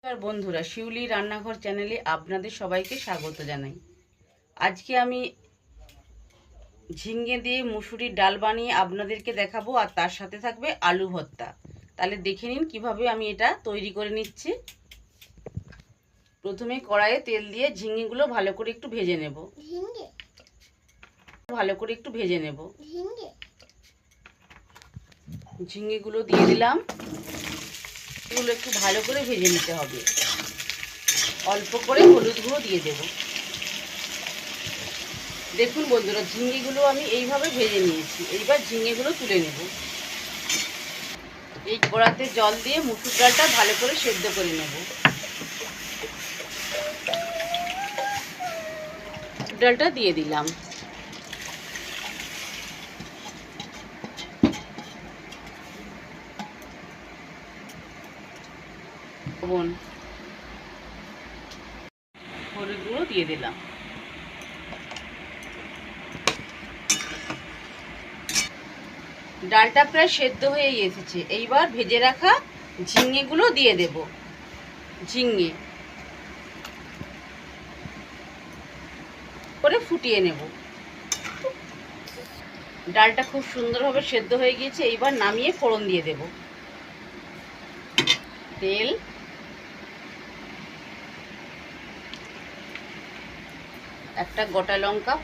নমস্কার বন্ধুরা, শিউলি রান্নাঘর চ্যানেলে আপনাদের সবাইকে স্বাগত জানাই। আজকে আমি ঝিঙে দিয়ে মুসুরির ডাল বানিয়ে আপনাদেরকে দেখাবো, আর তার সাথে থাকবে আলু ভর্তা। তাহলে দেখে নিন কিভাবে আমি এটা তৈরি করে নিচ্ছি। প্রথমে কড়াইয়ে তেল দিয়ে ঝিঙেগুলো ভালো করে একটু ভেজে নেব। ঝিঙেগুলো দিয়ে দিলাম। এগুলো একটু ভালো করে ভেজে নিতে হবে। অল্প করে হলুদ গুঁড়ো দিয়ে দেব। দেখুন বন্ধুরা, ঝিঙেগুলো আমি এইভাবে ভেজে নিয়েছি। এইবার ঝিঙেগুলো তুলে নেব। এই কড়াতে জল দিয়ে মুসুর ডালটা ভালো করে সেদ্ধ করে নেব। ডালটা দিয়ে দিলাম। হলুদ গুঁড়ো দিয়ে দিলাম। ডালটা প্রায় সেদ্ধ হয়ে এসেছে। এইবার ভেজে রাখা ঝিঙেগুলো দিয়ে দেব। ঝিঙে করে ফুটিয়ে নেব। ডালটা খুব সুন্দরভাবে সেদ্ধ হয়ে গিয়েছে। এইবার নামিয়ে ফোড়ন দিয়ে দেব। তেল, একটা গোটা লঙ্কা,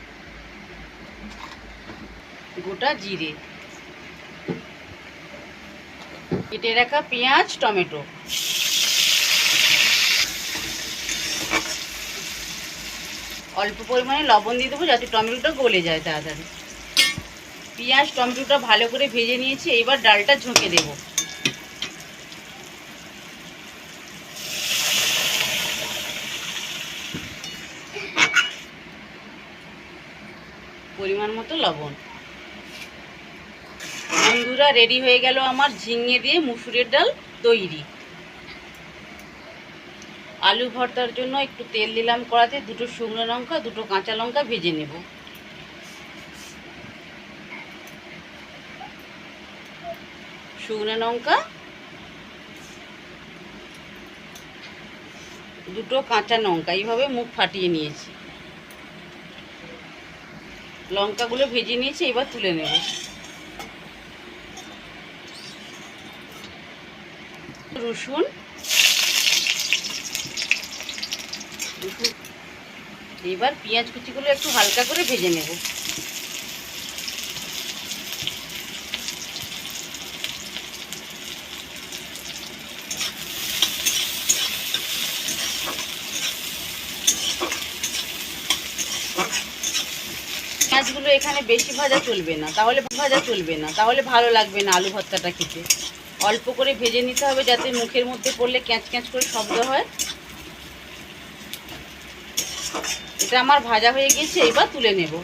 গোটা জিরে, কেটে রাখা পেঁয়াজ, টমেটো, অল্প পরিমাণে লবণ দিয়ে দেবো যাতে টমেটোটা গলে যায় তাড়াতাড়ি। পেঁয়াজ টমেটোটা ভালো করে ভেজে নিয়েছি। এবার ডালটা ঝোঁকে দেব। পরিমাণ মতো লবণ। বন্ধুরা, রেডি হয়ে গেল আমার ঝিঙে দিয়ে মুসুরের ডাল তৈরি। আলু ভর্তার জন্য একটু তেল দিলাম কড়াতে। দুটো শুকনো লঙ্কা, দুটো কাঁচা লঙ্কা ভেজে নেব। শুকনো লঙ্কা, দুটো কাঁচা লঙ্কা এইভাবে মুখ ফাটিয়ে নিয়েছি। লঙ্কাগুলো ভেজে নিয়েছি। এবার তুলে নেব। রসুন, এবার পেঁয়াজ কুচিগুলো একটু হালকা করে ভেজে নেব। পেঁয়াজগুলো এখানে বেশি ভাজা চলবে না, তাহলে ভালো লাগবে না আলু ভর্তাটা খেতে। অল্প করে ভেজে নিতে হবে যাতে মুখের মধ্যে পড়লে ক্যাঁচ ক্যাঁচ করে শব্দ হয়। এটা আমার ভাজা হয়ে গেছে। এবার তুলে নেব।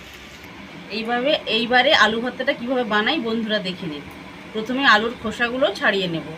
এইবারে আলু ভর্তাটা কিভাবে বানাই বন্ধুরা দেখে নিন। প্রথমে আলুর খোসাগুলো ছাড়িয়ে নেব।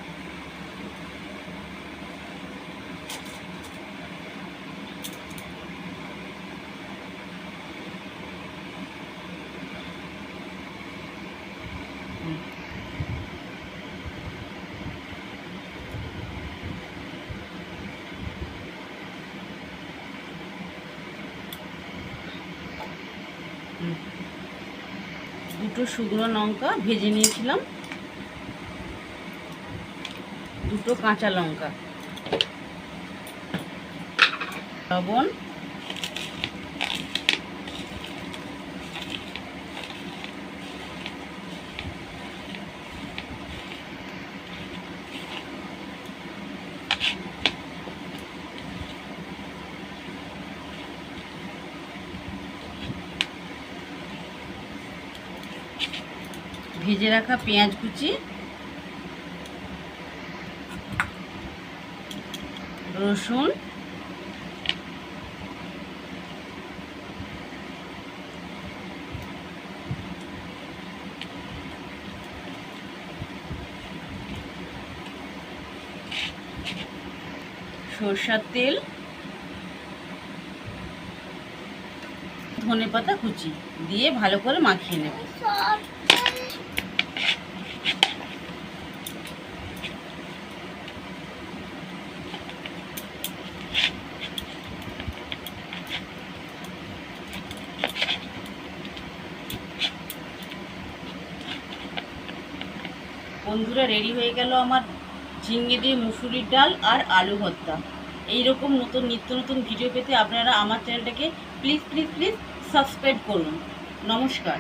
দুটো শুকনো লঙ্কা ভেজে নিয়েছিলাম, দুটো কাঁচা লঙ্কা, লবণ, ভেজে রাখা পেঁয়াজ কুচি, রসুন, সরষের তেল, ধনেপাতা কুচি দিয়ে ভালো করে মাখিয়ে নেব। বন্ধুরা, রেডি হয়ে গেল আমার ঝিঙে দিয়ে মুসুরির ডাল আর আলু ভর্তা। এইরকম নিত্য নতুন ভিডিও পেতে আপনারা আমার চ্যানেলটাকে প্লিজ প্লিজ প্লিজ সাবস্ক্রাইব করুন। নমস্কার।